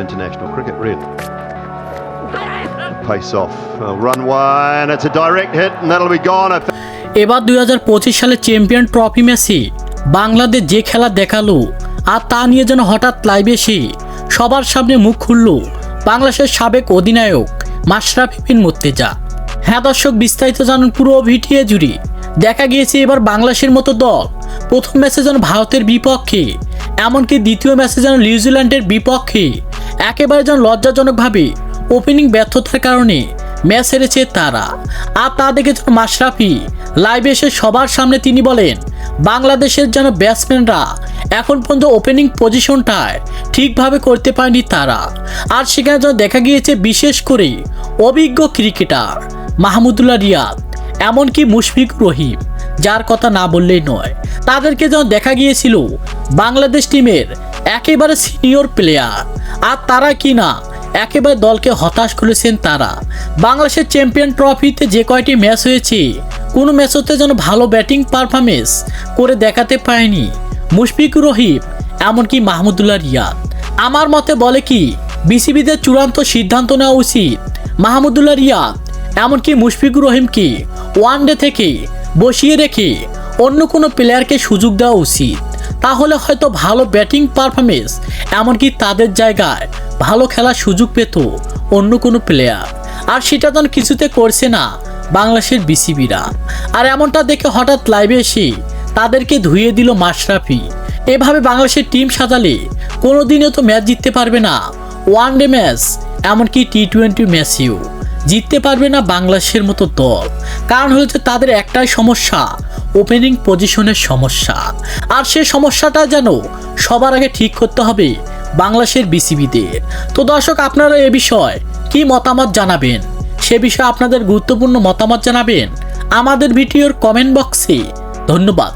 International cricket, really. Pace off, run wide, and it's a direct hit, and that'll be gone. এবার 2025 সালে champion trophy ম্যাচে বাংলাদেশ যে খেলা দেখালো আর তা নিয়ে যেন হঠাৎ লাইভে এসে সবার সামনে মুখ খুলল বাংলাদেশের সাবেক অধিনায়ক মাশরাফি বিন মুর্তজা। হ্যাঁ দর্শক, বিস্তারিত জানুন পুরো ভিডিও জুড়ে। দেখা গিয়েছে এবার বাংলাদেশের মতো দল প্রথম ম্যাচে যেন ভারতের বিপক্ষে, এমনকি দ্বিতীয় ম্যাচে যেন নিউজিল্যান্ডের বিপক্ষে একেবারে যেন লজ্জাজনকভাবে ওপেনিং ব্যর্থতার কারণে ম্যাচ হেরেছে তারা। আর তা দেখে যেন মাশরাফি লাইভে এসে সবার সামনে তিনি বলেন বাংলাদেশের যেন ব্যাটসম্যানরা এখন পর্যন্ত ওপেনিং পজিশনটায় ঠিকভাবে করতে পারেনি তারা। আর সেখানে যেন দেখা গিয়েছে বিশেষ করে অভিজ্ঞ ক্রিকেটার মাহমুদুল্লাহ রিয়াদ, এমনকি মুশফিকুর রহিম, যার কথা না বললেই নয়, তাদেরকে যেন দেখা গিয়েছিল বাংলাদেশ টিমের একেবারে সিনিয়র প্লেয়ার। আর তারা কি না একেবারে দলকে হতাশ করেছেন তারা। বাংলাদেশের চ্যাম্পিয়ন ট্রফিতে যে কয়টি ম্যাচ হয়েছে কোনো ম্যাচতে যেন ভালো ব্যাটিং পারফরমেন্স করে দেখাতে পারেনি মুশফিকুর রহিম, এমনকি মাহমুদুল্লাহ রিয়াদ। আমার মতে বলে কি বিসিবিদের চূড়ান্ত সিদ্ধান্ত নেওয়া উচিত মাহমুদুল্লাহ রিয়াদ এমনকি মুশফিকুর রহিমকে ওয়ানডে থেকে বসিয়ে রেখে অন্য কোনো প্লেয়ারকে সুযোগ দেওয়া উচিত। তাহলে হয়তো ভালো ব্যাটিং পারফরমেন্স এমনকি তাদের জায়গায় ভালো খেলার সুযোগ পেত অন্য কোনো প্লেয়ার। আর সেটা তো কিছুতে করছে না বাংলাদেশের বিসিবিরা। আর এমনটা দেখে হঠাৎ লাইভে এসে তাদেরকে ধুইয়ে দিল মাশরাফি। এভাবে বাংলাদেশের টিম সাজালে কোনোদিনও তো ম্যাচ জিততে পারবে না, ওয়ানডে ম্যাচ এমনকি টি-20 ম্যাচেও জিততে পারবে না বাংলাদেশের মতো দল। কারণ হচ্ছে তাদের একটাই সমস্যা, ওপেনিং পজিশনের সমস্যা। আর সেই সমস্যাটা যেন সবার আগে ঠিক করতে হবে বাংলাদেশের বিসিবিদের। তো দর্শক, আপনারা এ বিষয়ে কি মতামত জানাবেন, সে বিষয়ে আপনাদের গুরুত্বপূর্ণ মতামত জানাবেন আমাদের ভিডিওর কমেন্ট বক্সে। ধন্যবাদ।